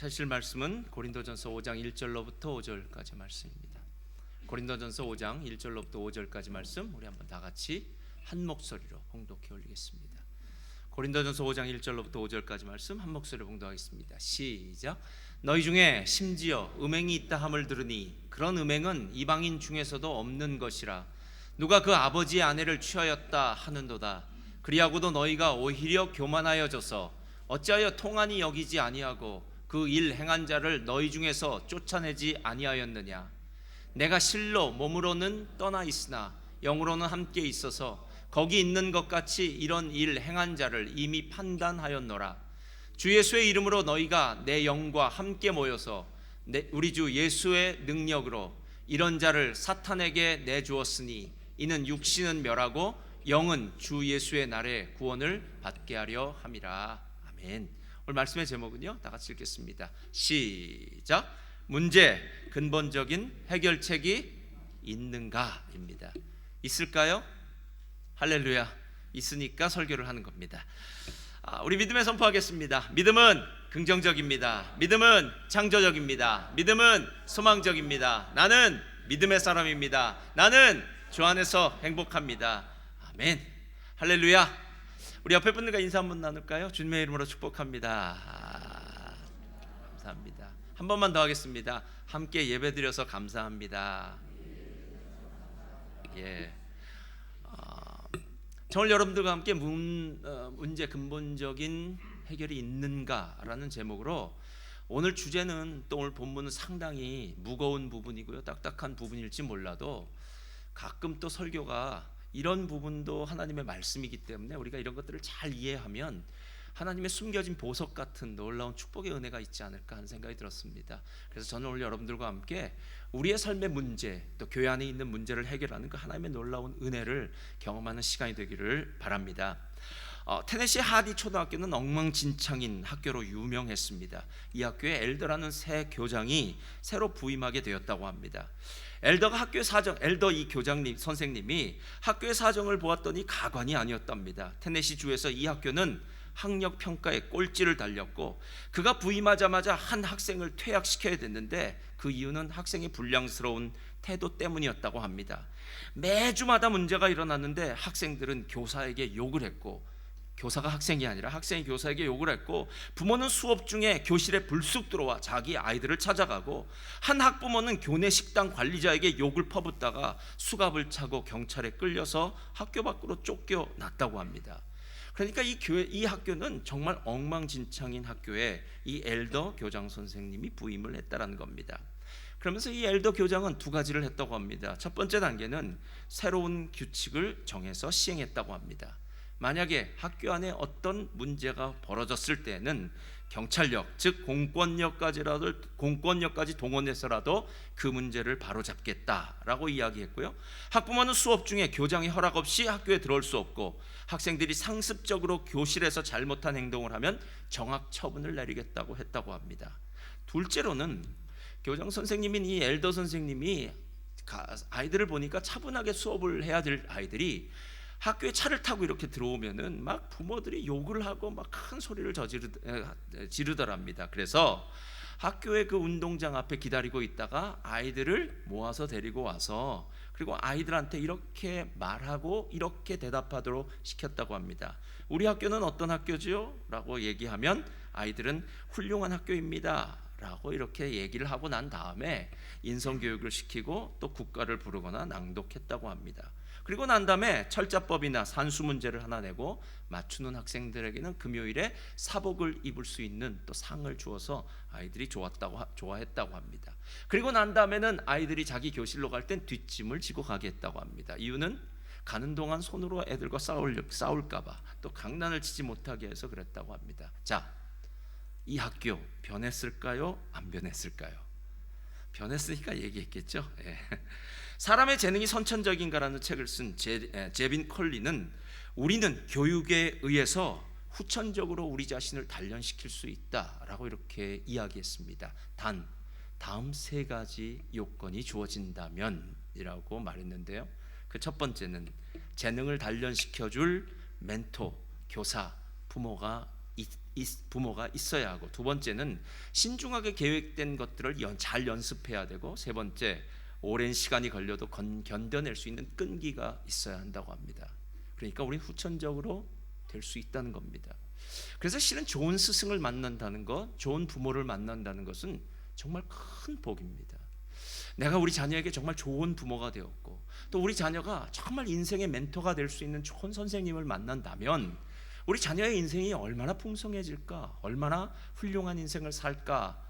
찾으실 말씀은 고린도전서 5장 1절로부터 5절까지 말씀입니다. 고린도전서 5장 1절로부터 5절까지 말씀 우리 한번 다 같이 한 목소리로 봉독해 올리겠습니다. 고린도전서 5장 1절로부터 5절까지 말씀 한 목소리로 봉독하겠습니다. 시작. 너희 중에 심지어 음행이 있다 함을 들으니 그런 음행은 이방인 중에서도 없는 것이라. 누가 그 아버지의 아내를 취하였다 하는도다. 그리하고도 너희가 오히려 교만하여져서 어찌하여 통한이 여기지 아니하고 그 일 행한 자를 너희 중에서 쫓아내지 아니하였느냐. 내가 실로 몸으로는 떠나 있으나 영으로는 함께 있어서 거기 있는 것 같이 이런 일 행한 자를 이미 판단하였노라. 주 예수의 이름으로 너희가 내 영과 함께 모여서 우리 주 예수의 능력으로 이런 자를 사탄에게 내주었으니 이는 육신은 멸하고 영은 주 예수의 날에 구원을 받게 하려 함이라. 아멘. 오늘 말씀의 제목은요, 다 같이 읽겠습니다. 시작. 문제, 근본적인 해결책이 있는가입니다. 있을까요? 할렐루야. 있으니까 설교를 하는 겁니다. 우리 믿음에 선포하겠습니다. 믿음은 긍정적입니다. 믿음은 창조적입니다. 믿음은 소망적입니다. 나는 믿음의 사람입니다. 나는 주 안에서 행복합니다. 아멘. 할렐루야. 우리 옆에 분들과 인사 한번 나눌까요? 주님의 이름으로 축복합니다. 감사합니다. 한 번만 더 하겠습니다. 함께 예배드려서 감사합니다. 예. 오늘 여러분들과 함께 문제 근본적인 해결이 있는가라는 제목으로 오늘 주제는 또 오늘 본문은 상당히 무거운 부분이고요, 딱딱한 부분일지 몰라도 가끔 또 설교가 이런 부분도 하나님의 말씀이기 때문에 우리가 이런 것들을 잘 이해하면 하나님의 숨겨진 보석 같은 놀라운 축복의 은혜가 있지 않을까 하는 생각이 들었습니다. 그래서 저는 오늘 여러분들과 함께 우리의 삶의 문제, 또 교회 안에 있는 문제를 해결하는 그 하나님의 놀라운 은혜를 경험하는 시간이 되기를 바랍니다. 테네시 하디 초등학교는 엉망진창인 학교로 유명했습니다. 이 학교에 엘더라는 새 교장이 새로 부임하게 되었다고 합니다. 엘더가 학교의 사정, 엘더 이 교장님 선생님이 학교의 사정을 보았더니 가관이 아니었답니다. 테네시 주에서 이 학교는 학력 평가에 꼴찌를 달렸고 그가 부임하자마자 한 학생을 퇴학시켜야 됐는데 그 이유는 학생의 불량스러운 태도 때문이었다고 합니다. 매주마다 문제가 일어났는데 학생들은 교사에게 욕을 했고, 교사가 학생이 아니라 학생이 교사에게 욕을 했고, 부모는 수업 중에 교실에 불쑥 들어와 자기 아이들을 찾아가고, 한 학부모는 교내 식당 관리자에게 욕을 퍼붓다가 수갑을 차고 경찰에 끌려서 학교 밖으로 쫓겨났다고 합니다. 그러니까 이 학교는 정말 엉망진창인 학교에 이 엘더 교장 선생님이 부임을 했다라는 겁니다. 그러면서 이 엘더 교장은 두 가지를 했다고 합니다. 첫 번째 단계는 새로운 규칙을 정해서 시행했다고 합니다. 만약에 학교 안에 어떤 문제가 벌어졌을 때는 경찰력, 즉 공권력까지 동원해서라도 그 문제를 바로잡겠다라고 이야기했고요. 학부모는 수업 중에 교장의 허락 없이 학교에 들어올 수 없고, 학생들이 상습적으로 교실에서 잘못한 행동을 하면 정학 처분을 내리겠다고 했다고 합니다. 둘째로는 교장 선생님인 이 엘더 선생님이 아이들을 보니까 차분하게 수업을 해야 될 아이들이 학교에 차를 타고 이렇게 들어오면은 막 부모들이 욕을 하고 막 큰 소리를 지르더랍니다. 그래서 학교의 그 운동장 앞에 기다리고 있다가 아이들을 모아서 데리고 와서 그리고 아이들한테 이렇게 말하고 이렇게 대답하도록 시켰다고 합니다. 우리 학교는 어떤 학교지요? 라고 얘기하면 아이들은 훌륭한 학교입니다 라고 이렇게 얘기를 하고 난 다음에 인성교육을 시키고 또 국가를 부르거나 낭독했다고 합니다. 그리고 난 다음에 철자법이나 산수 문제를 하나 내고 맞추는 학생들에게는 금요일에 사복을 입을 수 있는 또 상을 주어서 아이들이 좋아했다고 합니다. 그리고 난 다음에는 아이들이 자기 교실로 갈 땐 뒷짐을 지고 가게 했다고 합니다. 이유는 가는 동안 손으로 애들과 싸울까봐, 또 강난을 치지 못하게 해서 그랬다고 합니다. 자, 이 학교 변했을까요? 안 변했을까요? 변했으니까 얘기했겠죠. 예. 사람의 재능이 선천적인가라는 책을 쓴 제빈 컬리는 우리는 교육에 의해서 후천적으로 우리 자신을 단련시킬 수 있다라고 이렇게 이야기했습니다. 단 다음 세 가지 요건이 주어진다면이라고 말했는데요. 그 첫 번째는 재능을 단련시켜줄 멘토, 교사, 부모가 부모가 있어야 하고, 두 번째는 신중하게 계획된 것들을 잘 연습해야 되고, 세 번째 오랜 시간이 걸려도 견뎌낼 수 있는 끈기가 있어야 한다고 합니다. 그러니까 우리는 후천적으로 될 수 있다는 겁니다. 그래서 실은 좋은 스승을 만난다는 것, 좋은 부모를 만난다는 것은 정말 큰 복입니다. 내가 우리 자녀에게 정말 좋은 부모가 되었고, 또 우리 자녀가 정말 인생의 멘토가 될 수 있는 좋은 선생님을 만난다면 우리 자녀의 인생이 얼마나 풍성해질까, 얼마나 훌륭한 인생을 살까,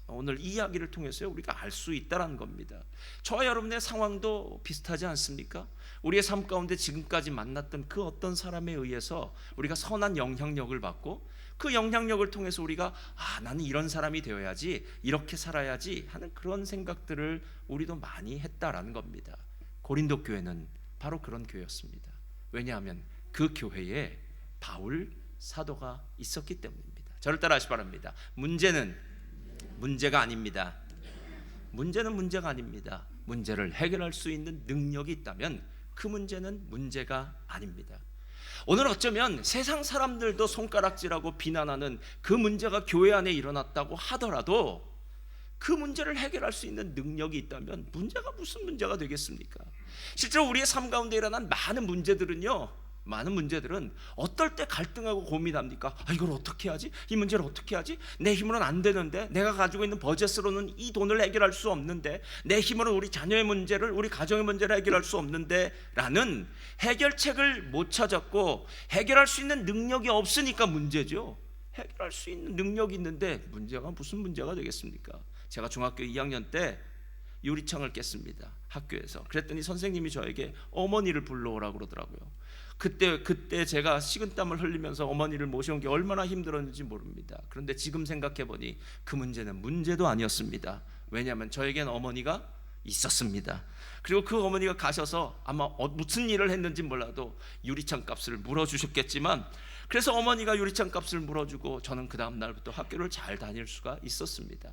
오늘 이 이야기를 통해서 우리가 알 수 있다는 겁니다. 저와 여러분의 상황도 비슷하지 않습니까? 우리의 삶 가운데 지금까지 만났던 그 어떤 사람에 의해서 우리가 선한 영향력을 받고, 그 영향력을 통해서 우리가 나는 이런 사람이 되어야지, 이렇게 살아야지 하는 그런 생각들을 우리도 많이 했다라는 겁니다. 고린도 교회는 바로 그런 교회였습니다. 왜냐하면 그 교회에 바울 사도가 있었기 때문입니다. 저를 따라하시기 바랍니다. 문제는 문제가 아닙니다. 문제는 문제가 아닙니다. 문제를 해결할 수 있는 능력이 있다면 그 문제는 문제가 아닙니다. 오늘 어쩌면 세상 사람들도 손가락질하고 비난하는 그 문제가 교회 안에 일어났다고 하더라도 그 문제를 해결할 수 있는 능력이 있다면 문제가 무슨 문제가 되겠습니까? 실제로 우리의 삶 가운데 일어난 많은 문제들은 어떨 때 갈등하고 고민합니까? 이걸 어떻게 하지? 이 문제를 어떻게 하지? 내 힘으로는 안 되는데, 내가 가지고 있는 버젯으로는 이 돈을 해결할 수 없는데, 내 힘으로는 우리 자녀의 문제를, 우리 가정의 문제를 해결할 수 없는데 라는 해결책을 못 찾았고, 해결할 수 있는 능력이 없으니까 문제죠. 해결할 수 있는 능력이 있는데 문제가 무슨 문제가 되겠습니까? 제가 중학교 2학년 때 유리창을 깼습니다, 학교에서. 그랬더니 선생님이 저에게 어머니를 불러오라고 그러더라고요. 그때 제가 식은땀을 흘리면서 어머니를 모셔온 게 얼마나 힘들었는지 모릅니다. 그런데 지금 생각해보니 그 문제는 문제도 아니었습니다. 왜냐하면 저에겐 어머니가 있었습니다. 그리고 그 어머니가 가셔서 아마 무슨 일을 했는지 몰라도 유리창 값을 물어주셨겠지만, 그래서 어머니가 유리창 값을 물어주고 저는 그 다음 날부터 학교를 잘 다닐 수가 있었습니다.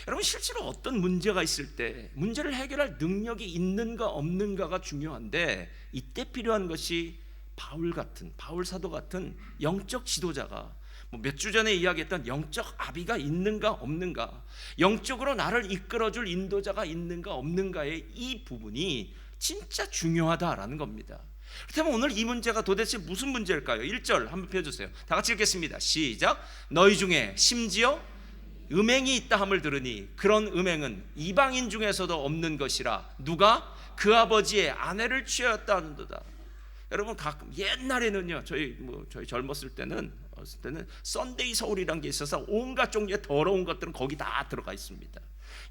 여러분, 실제로 어떤 문제가 있을 때 문제를 해결할 능력이 있는가 없는가가 중요한데, 이때 필요한 것이 바울 사도 같은 영적 지도자가, 몇 주 전에 이야기했던 영적 아비가 있는가 없는가, 영적으로 나를 이끌어줄 인도자가 있는가 없는가의 이 부분이 진짜 중요하다라는 겁니다. 그렇다면 오늘 이 문제가 도대체 무슨 문제일까요? 1절 한번 펴주세요. 다 같이 읽겠습니다. 시작. 너희 중에 심지어 음행이 있다 함을 들으니 그런 음행은 이방인 중에서도 없는 것이라 누가 그 아버지의 아내를 취하였다 하는도다. 여러분, 가끔 옛날에는요, 저희 젊었을 때는 썬데이 서울이란 게 있어서 온갖 종류의 더러운 것들은 거기 다 들어가 있습니다.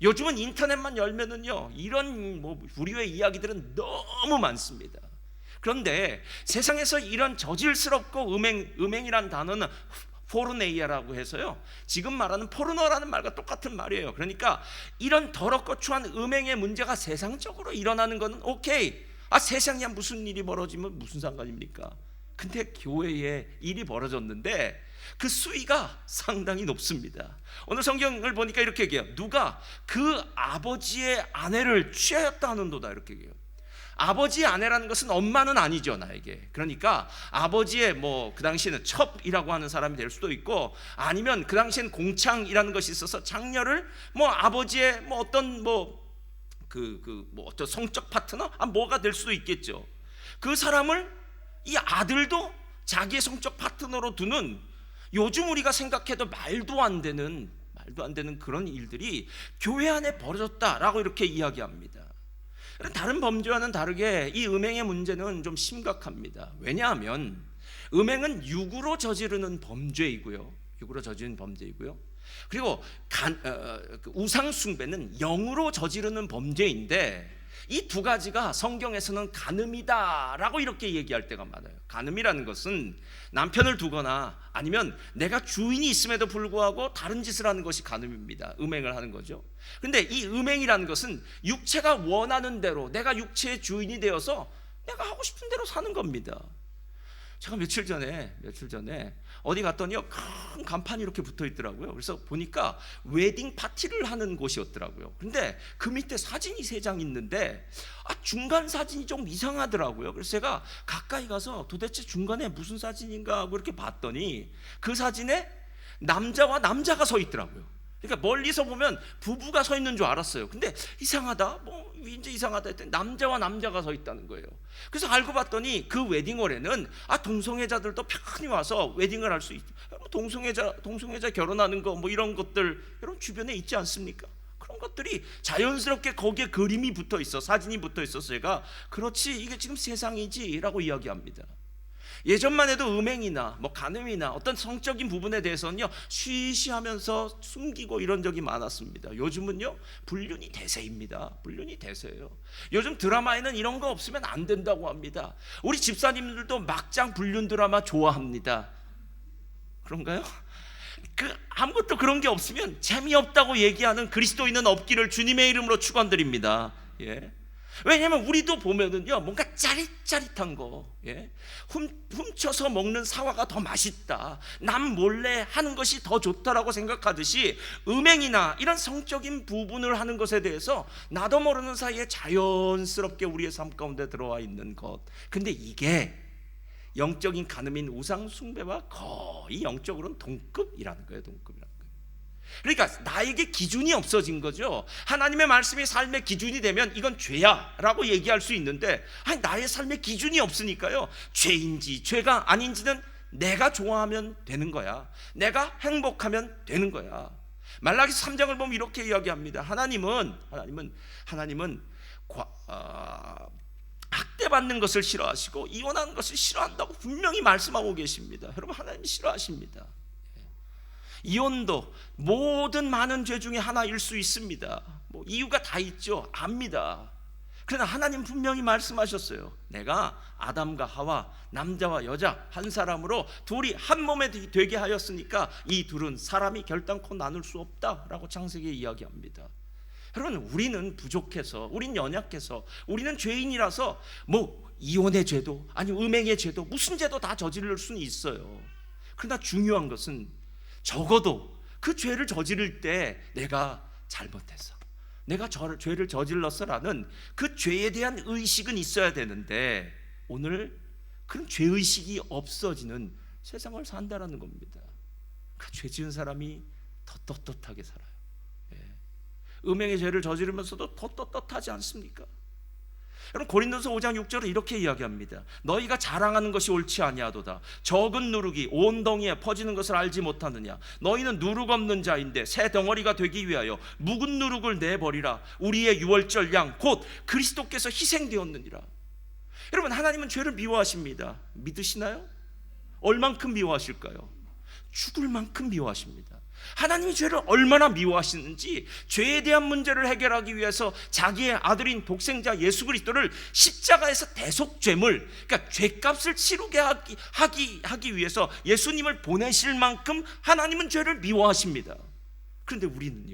요즘은 인터넷만 열면은요, 이런 불의의 이야기들은 너무 많습니다. 그런데 세상에서 이런 저질스럽고 음행이란 단어는 포르네이아라고 해서요, 지금 말하는 포르노라는 말과 똑같은 말이에요. 그러니까 이런 더럽고 추한 음행의 문제가 세상적으로 일어나는 것은 오케이. 세상에 무슨 일이 벌어지면 무슨 상관입니까? 근데 교회에 일이 벌어졌는데 그 수위가 상당히 높습니다. 오늘 성경을 보니까 이렇게 얘기해요. 누가 그 아버지의 아내를 취하였다 하는도다, 이렇게 얘기해요. 아버지의 아내라는 것은 엄마는 아니죠, 나에게. 그러니까 아버지의 그 당시에는 첩이라고 하는 사람이 될 수도 있고, 아니면 그 당시엔 공창이라는 것이 있어서 장녀를 아버지의 어떤 어떤 성적 파트너? 뭐가 될 수도 있겠죠. 그 사람을 이 아들도 자기의 성적 파트너로 두는, 요즘 우리가 생각해도 말도 안 되는 그런 일들이 교회 안에 벌어졌다라고 이렇게 이야기합니다. 다른 범죄와는 다르게 이 음행의 문제는 좀 심각합니다. 왜냐하면 음행은 육으로 저지르는 범죄이고요. 그리고 우상 숭배는 영으로 저지르는 범죄인데, 이 두 가지가 성경에서는 간음이다라고 이렇게 얘기할 때가 많아요. 간음이라는 것은 남편을 두거나 아니면 내가 주인이 있음에도 불구하고 다른 짓을 하는 것이 간음입니다. 음행을 하는 거죠. 근데 이 음행이라는 것은 육체가 원하는 대로 내가 육체의 주인이 되어서 내가 하고 싶은 대로 사는 겁니다. 제가 며칠 전에 어디 갔더니요, 큰 간판이 이렇게 붙어 있더라고요. 그래서 보니까 웨딩 파티를 하는 곳이었더라고요. 근데 그 밑에 사진이 3장 있는데 중간 사진이 좀 이상하더라고요. 그래서 제가 가까이 가서 도대체 중간에 무슨 사진인가 하고 이렇게 봤더니 그 사진에 남자와 남자가 서 있더라고요. 그러니까 멀리서 보면 부부가 서 있는 줄 알았어요. 근데 이상하다, 뭐 이제 이상하다 했더니 남자와 남자가 서 있다는 거예요. 그래서 알고 봤더니 그 웨딩홀에는 동성애자들도 편히 와서 웨딩을 할 수 있. 동성애자 결혼하는 거 뭐 이런 것들 여러분 주변에 있지 않습니까? 그런 것들이 자연스럽게 거기에 그림이 붙어 있어, 사진이 붙어 있어서 제가 그렇지, 이게 지금 세상이지라고 이야기합니다. 예전만 해도 음행이나 뭐 간음이나 어떤 성적인 부분에 대해서는요 쉬쉬하면서 숨기고 이런 적이 많았습니다. 요즘은요 불륜이 대세입니다. 불륜이 대세예요. 요즘 드라마에는 이런 거 없으면 안 된다고 합니다. 우리 집사님들도 막장 불륜 드라마 좋아합니다. 그런가요? 아무것도 그런 게 없으면 재미없다고 얘기하는 그리스도인은 없기를 주님의 이름으로 축원드립니다. 예. 왜냐하면 우리도 보면은요 뭔가 짜릿짜릿한 거, 훔쳐서 먹는 사과가 더 맛있다, 남 몰래 하는 것이 더 좋다라고 생각하듯이 음행이나 이런 성적인 부분을 하는 것에 대해서 나도 모르는 사이에 자연스럽게 우리의 삶 가운데 들어와 있는 것. 근데 이게 영적인 간음인 우상 숭배와 거의 영적으로는 동급이라는 거예요. 동급이라는 거예요. 그러니까 나에게 기준이 없어진 거죠. 하나님의 말씀이 삶의 기준이 되면 이건 죄야 라고 얘기할 수 있는데 나의 삶의 기준이 없으니까요 죄인지 죄가 아닌지는 내가 좋아하면 되는 거야, 내가 행복하면 되는 거야. 말라기서 3장을 보면 이렇게 이야기합니다. 하나님은 학대받는 것을 싫어하시고 이혼하는 것을 싫어한다고 분명히 말씀하고 계십니다. 여러분, 하나님이 싫어하십니다. 이혼도 모든 많은 죄 중에 하나일 수 있습니다. 뭐 이유가 다 있죠. 압니다. 그러나 하나님 분명히 말씀하셨어요. 내가 아담과 하와, 남자와 여자 한 사람으로 둘이 한 몸에 되게 하였으니까 이 둘은 사람이 결단코 나눌 수 없다라고 창세기에 이야기합니다. 여러분, 우리는 부족해서, 우린 연약해서, 우리는 죄인이라서 뭐 이혼의 죄도 아니면 음행의 죄도 무슨 죄도 다 저지를 수는 있어요. 그러나 중요한 것은 적어도 그 죄를 저지를 때 내가 잘못했어, 내가 죄를 저질렀어라는 그 죄에 대한 의식은 있어야 되는데 오늘 그런 죄의식이 없어지는 세상을 산다라는 겁니다. 그 죄 지은 사람이 더 떳떳하게 살아요. 음행의 죄를 저지르면서도 더 떳떳하지 않습니까? 여러분, 고린도서 5장 6절에 이렇게 이야기합니다. 너희가 자랑하는 것이 옳지 아니하도다. 적은 누룩이 온 덩이에 퍼지는 것을 알지 못하느냐. 너희는 누룩 없는 자인데 새 덩어리가 되기 위하여 묵은 누룩을 내버리라. 우리의 유월절 양 곧 그리스도께서 희생되었느니라. 여러분, 하나님은 죄를 미워하십니다. 믿으시나요? 얼만큼 미워하실까요? 죽을 만큼 미워하십니다. 하나님이 죄를 얼마나 미워하시는지 죄에 대한 문제를 해결하기 위해서 자기의 아들인 독생자 예수 그리스도를 십자가에서 대속죄물, 그러니까 죄값을 치르게 하기 위해서 예수님을 보내실 만큼 하나님은 죄를 미워하십니다. 그런데 우리는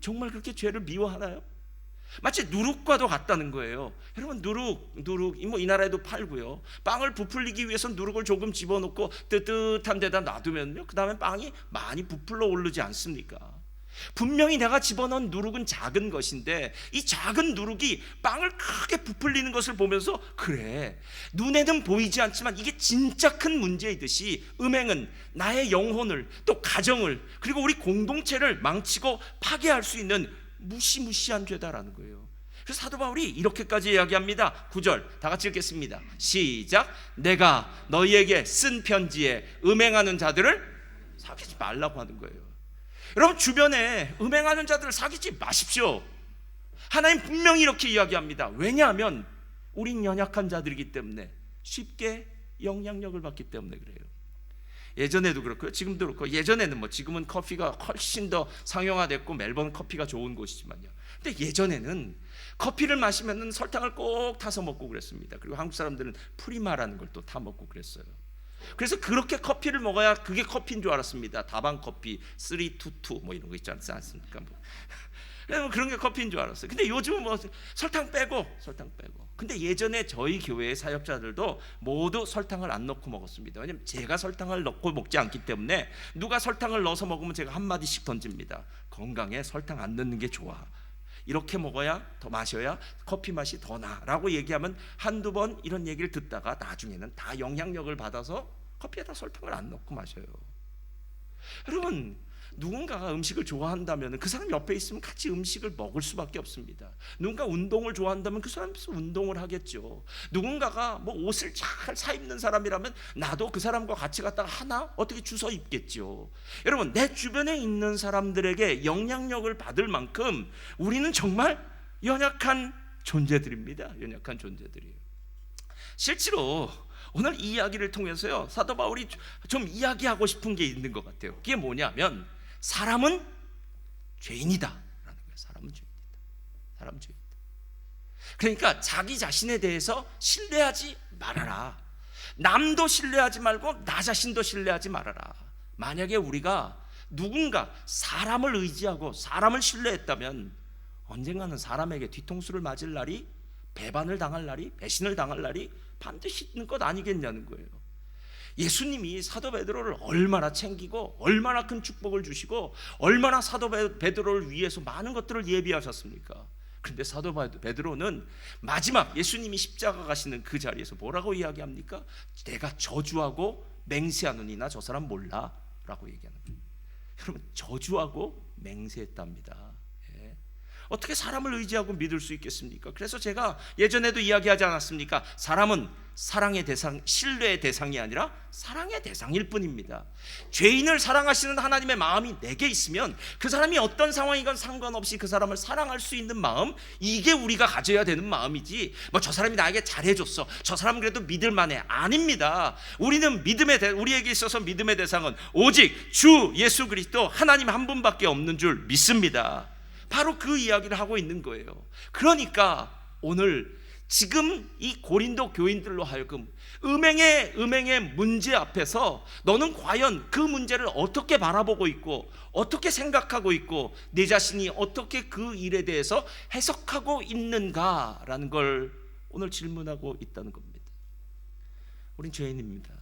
정말 그렇게 죄를 미워하나요? 마치 누룩과도 같다는 거예요. 여러분, 누룩 뭐 이 나라에도 팔고요. 빵을 부풀리기 위해서 누룩을 조금 집어넣고 뜨뜻한 데다 놔두면요, 그 다음에 빵이 많이 부풀러 오르지 않습니까? 분명히 내가 집어넣은 누룩은 작은 것인데 이 작은 누룩이 빵을 크게 부풀리는 것을 보면서 그래, 눈에는 보이지 않지만 이게 진짜 큰 문제이듯이 음행은 나의 영혼을, 또 가정을, 그리고 우리 공동체를 망치고 파괴할 수 있는 무시무시한 죄다라는 거예요. 그래서 사도 바울이 이렇게까지 이야기합니다. 9절 다 같이 읽겠습니다. 시작. 내가 너희에게 쓴 편지에 음행하는 자들을 사귀지 말라고 하는 거예요. 여러분, 주변에 음행하는 자들을 사귀지 마십시오. 하나님 분명히 이렇게 이야기합니다. 왜냐하면 우린 연약한 자들이기 때문에, 쉽게 영향력을 받기 때문에 그래요. 예전에도 그렇고요, 지금도 그렇고, 예전에는 지금은 커피가 훨씬 더 상용화됐고 멜번 커피가 좋은 곳이지만요. 근데 예전에는 커피를 마시면 설탕을 꼭 타서 먹고 그랬습니다. 그리고 한국 사람들은 프리마라는 걸 또 타 먹고 그랬어요. 그래서 그렇게 커피를 먹어야 그게 커피인 줄 알았습니다. 다방 커피 322 뭐 이런 거 있지 않습니까? 그런 게 커피인 줄 알았어요. 근데 요즘은 뭐 설탕 빼고. 근데 예전에 저희 교회의 사역자들도 모두 설탕을 안 넣고 먹었습니다. 왜냐면 제가 설탕을 넣고 먹지 않기 때문에 누가 설탕을 넣어서 먹으면 제가 한마디씩 던집니다. 건강에 설탕 안 넣는 게 좋아. 이렇게 먹어야 더 마셔야 커피 맛이 더 나라고 얘기하면 한두 번 이런 얘기를 듣다가 나중에는 다 영향력을 받아서 커피에다 설탕을 안 넣고 마셔요. 여러분, 누군가가 음식을 좋아한다면 그 사람 옆에 있으면 같이 음식을 먹을 수밖에 없습니다. 누군가 운동을 좋아한다면 그 사람에서 운동을 하겠죠. 누군가가 뭐 옷을 잘 사입는 사람이라면 나도 그 사람과 같이 갔다가 하나 어떻게 주워 입겠죠. 여러분, 내 주변에 있는 사람들에게 영향력을 받을 만큼 우리는 정말 연약한 존재들입니다. 연약한 존재들이에요. 실제로 오늘 이 이야기를 통해서요, 사도 바울이 좀 이야기하고 싶은 게 있는 것 같아요. 그게 뭐냐면 사람은 죄인이다라는 거예요. 사람은 죄인이다. 그러니까 자기 자신에 대해서 신뢰하지 말아라. 남도 신뢰하지 말고 나 자신도 신뢰하지 말아라. 만약에 우리가 누군가 사람을 의지하고 사람을 신뢰했다면 언젠가는 사람에게 뒤통수를 맞을 날이, 배반을 당할 날이, 배신을 당할 날이 반드시 있는 것 아니겠냐는 거예요. 예수님이 사도 베드로를 얼마나 챙기고 얼마나 큰 축복을 주시고 얼마나 사도 베드로를 위해서 많은 것들을 예비하셨습니까? 그런데 사도 베드로는 마지막 예수님이 십자가 가시는 그 자리에서 뭐라고 이야기합니까? 내가 저주하고 맹세하느니나 저 사람 몰라 라고 얘기하는 거예요. 여러분, 저주하고 맹세했답니다. 어떻게 사람을 의지하고 믿을 수 있겠습니까? 그래서 제가 예전에도 이야기하지 않았습니까? 사람은 사랑의 대상, 신뢰의 대상이 아니라 사랑의 대상일 뿐입니다. 죄인을 사랑하시는 하나님의 마음이 내게 있으면 그 사람이 어떤 상황이건 상관없이 그 사람을 사랑할 수 있는 마음, 이게 우리가 가져야 되는 마음이지, 뭐 저 사람이 나에게 잘해줬어, 저 사람은 그래도 믿을만해, 아닙니다. 우리는 우리에게 있어서 믿음의 대상은 오직 주 예수 그리스도 하나님 한 분밖에 없는 줄 믿습니다. 바로 그 이야기를 하고 있는 거예요. 그러니까 오늘 지금 이 고린도 교인들로 하여금 음행의 문제 앞에서 너는 과연 그 문제를 어떻게 바라보고 있고 어떻게 생각하고 있고 내 자신이 어떻게 그 일에 대해서 해석하고 있는가라는 걸 오늘 질문하고 있다는 겁니다. 우린 죄인입니다.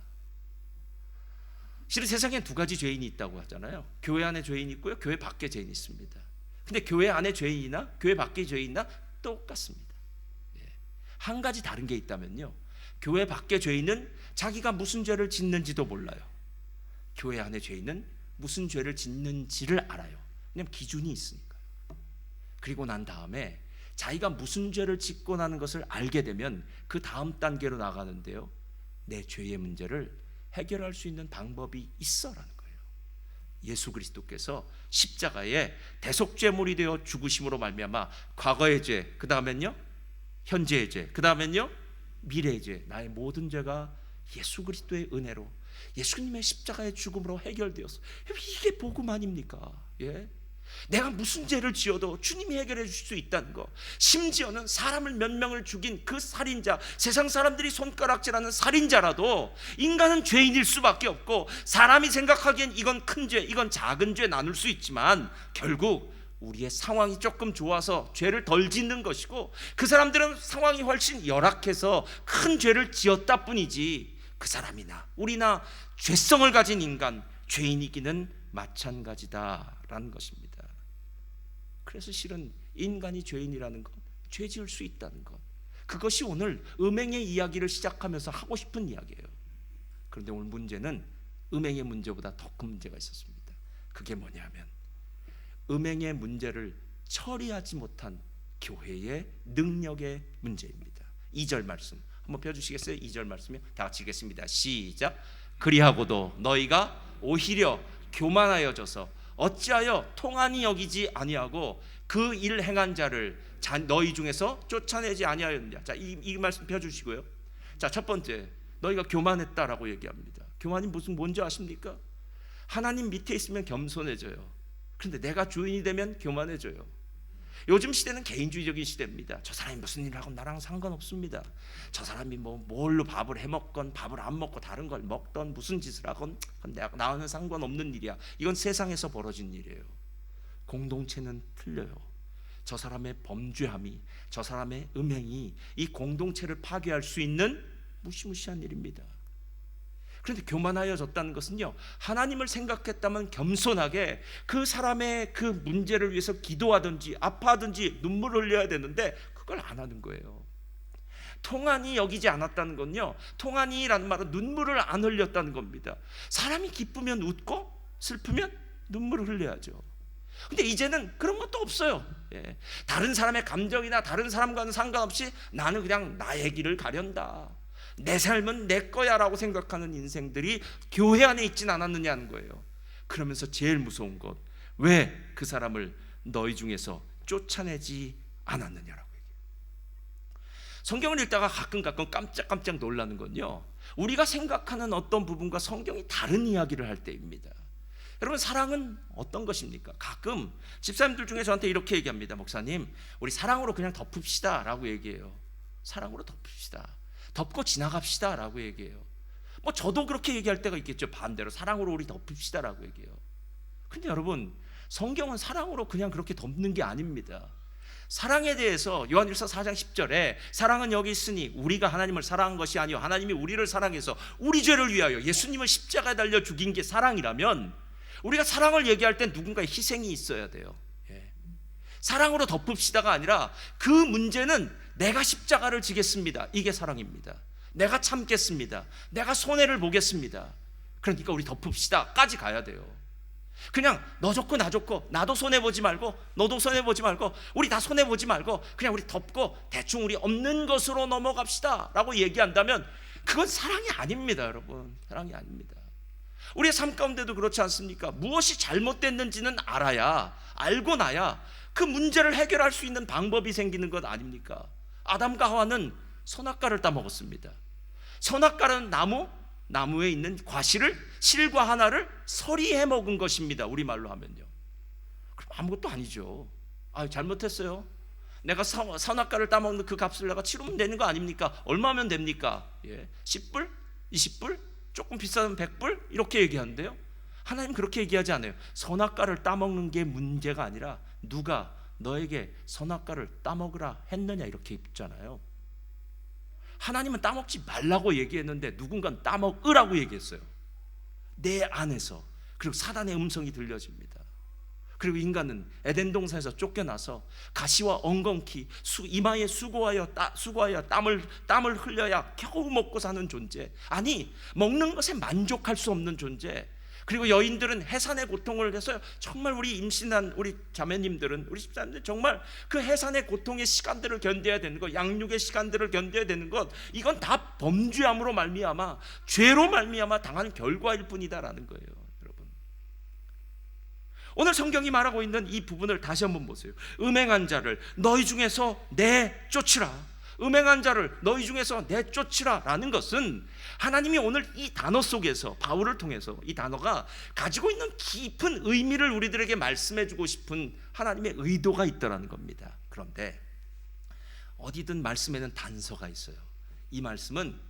실은 세상에 두 가지 죄인이 있다고 하잖아요. 교회 안에 죄인이 있고요, 교회 밖에 죄인이 있습니다. 근데 교회 안에 죄인이나 교회 밖에 죄인이나 똑같습니다. 한 가지 다른 게 있다면요, 교회 밖의 죄인은 자기가 무슨 죄를 짓는지도 몰라요. 교회 안의 죄인은 무슨 죄를 짓는지를 알아요. 왜냐하면 기준이 있으니까요. 그리고 난 다음에 자기가 무슨 죄를 짓고 나는 것을 알게 되면 그 다음 단계로 나가는데요, 내 죄의 문제를 해결할 수 있는 방법이 있어라는 거예요. 예수 그리스도께서 십자가에 대속죄물이 되어 죽으심으로 말미암아 과거의 죄, 그 다음엔요 현재의 죄, 그 다음엔요 미래의 죄, 나의 모든 죄가 예수 그리스도의 은혜로, 예수님의 십자가의 죽음으로 해결되었어. 이게 복음 아닙니까? 내가 무슨 죄를 지어도 주님이 해결해 주실 수 있다는 거. 심지어는 사람을 몇 명을 죽인 그 살인자, 세상 사람들이 손가락질하는 살인자라도 인간은 죄인일 수밖에 없고, 사람이 생각하기엔 이건 큰 죄, 이건 작은 죄 나눌 수 있지만 결국 우리의 상황이 조금 좋아서 죄를 덜 짓는 것이고, 그 사람들은 상황이 훨씬 열악해서 큰 죄를 지었다 뿐이지 그 사람이나 우리나 죄성을 가진 인간, 죄인이기는 마찬가지다라는 것입니다. 그래서 실은 인간이 죄인이라는 것, 죄 지을 수 있다는 것, 그것이 오늘 음행의 이야기를 시작하면서 하고 싶은 이야기예요. 그런데 오늘 문제는 음행의 문제보다 더 큰 문제가 있었습니다. 그게 뭐냐면 음행의 문제를 처리하지 못한 교회의 능력의 문제입니다. 2절 말씀 한번 펴주시겠어요? 2절 말씀이요. 다 같이 읽겠습니다. 시작. 그리하고도 너희가 오히려 교만하여져서 어찌하여 통한이 여기지 아니하고 그 일 행한 자를 너희 중에서 쫓아내지 아니하였느냐. 자, 이 말씀 펴주시고요. 자, 첫 번째, 너희가 교만했다라고 얘기합니다. 교만이 뭔지 아십니까? 하나님 밑에 있으면 겸손해져요. 그런데 내가 주인이 되면 교만해져요. 요즘 시대는 개인주의적인 시대입니다. 저 사람이 무슨 일을 하건 나랑 상관없습니다. 저 사람이 뭘로 밥을 해먹건 밥을 안 먹고 다른 걸 먹던 무슨 짓을 하건 나와는 상관없는 일이야. 이건 세상에서 벌어진 일이에요. 공동체는 틀려요. 저 사람의 범죄함이, 저 사람의 음행이 이 공동체를 파괴할 수 있는 무시무시한 일입니다. 그런데 교만하여졌다는 것은요, 하나님을 생각했다면 겸손하게 그 사람의 그 문제를 위해서 기도하든지 아파하든지 눈물을 흘려야 되는데 그걸 안 하는 거예요. 통한이 여기지 않았다는 건요, 통한이라는 말은 눈물을 안 흘렸다는 겁니다. 사람이 기쁘면 웃고 슬프면 눈물을 흘려야죠. 근데 이제는 그런 것도 없어요. 다른 사람의 감정이나 다른 사람과는 상관없이 나는 그냥 나의 길을 가련다, 내 삶은 내 거야 라고 생각하는 인생들이 교회 안에 있진 않았느냐는 거예요. 그러면서 제일 무서운 것, 왜 그 사람을 너희 중에서 쫓아내지 않았느냐라고 얘기해요. 성경을 읽다가 가끔 깜짝깜짝 놀라는 건요, 우리가 생각하는 어떤 부분과 성경이 다른 이야기를 할 때입니다. 여러분, 사랑은 어떤 것입니까? 가끔 집사님들 중에 저한테 이렇게 얘기합니다. 목사님, 우리 사랑으로 그냥 덮읍시다 라고 얘기해요. 사랑으로 덮읍시다, 덮고 지나갑시다 라고 얘기해요. 저도 그렇게 얘기할 때가 있겠죠. 반대로 사랑으로 우리 덮읍시다 라고 얘기해요. 근데 여러분, 성경은 사랑으로 그냥 그렇게 덮는 게 아닙니다. 사랑에 대해서 요한일서 4장 10절에 사랑은 여기 있으니 우리가 하나님을 사랑한 것이 아니요 하나님이 우리를 사랑해서 우리 죄를 위하여 예수님을 십자가에 달려 죽인 게 사랑이라면, 우리가 사랑을 얘기할 땐 누군가의 희생이 있어야 돼요. 사랑으로 덮읍시다가 아니라 그 문제는 내가 십자가를 지겠습니다, 이게 사랑입니다. 내가 참겠습니다, 내가 손해를 보겠습니다, 그러니까 우리 덮읍시다 까지 가야 돼요. 그냥 너 좋고 나 좋고 나도 손해보지 말고 너도 손해보지 말고 우리 다 손해보지 말고 그냥 우리 덮고 대충 우리 없는 것으로 넘어갑시다 라고 얘기한다면 그건 사랑이 아닙니다. 여러분, 사랑이 아닙니다. 우리의 삶 가운데도 그렇지 않습니까? 무엇이 잘못됐는지는 알고 나야 그 문제를 해결할 수 있는 방법이 생기는 것 아닙니까? 아담과 하와는 선악과를 따먹었습니다. 선악과는 나무에 있는 과실을, 실과 하나를 서리해 먹은 것입니다. 우리말로 하면요. 그럼 아무것도 아니죠. 잘못했어요. 내가 선악과를 따먹는 그 값을 내가 치르면 되는 거 아닙니까? 얼마면 됩니까? 10불? 20불? 조금 비싸면 100불? 이렇게 얘기하는데요, 하나님 그렇게 얘기하지 않아요. 선악과를 따먹는 게 문제가 아니라 누가 너에게 선악과를 따먹으라 했느냐 이렇게 있잖아요. 하나님은 따먹지 말라고 얘기했는데 누군가는 따먹으라고 얘기했어요. 내 안에서. 그리고 사단의 음성이 들려집니다. 그리고 인간은 에덴 동산에서 쫓겨나서 가시와 엉겅퀴 이마에 수고하여 땀을 흘려야 겨우 먹고 사는 존재, 아니 먹는 것에 만족할 수 없는 존재. 그리고 여인들은 해산의 고통을 해서 정말 우리 임신한 우리 자매님들은, 우리 집사님들 정말 그 해산의 고통의 시간들을 견뎌야 되는 것, 양육의 시간들을 견뎌야 되는 것, 이건 다 범죄함으로 말미암아, 죄로 말미암아 당하는 결과일 뿐이다라는 거예요. 여러분, 오늘 성경이 말하고 있는 이 부분을 다시 한번 보세요. 음행한 자를 너희 중에서 내쫓으라. 음행한 자를 너희 중에서 내쫓으라 라는 것은 하나님이 오늘 이 단어 속에서, 바울을 통해서 이 단어가 가지고 있는 깊은 의미를 우리들에게 말씀해 주고 싶은 하나님의 의도가 있다라는 겁니다. 그런데 어디든 말씀에는 단서가 있어요. 이 말씀은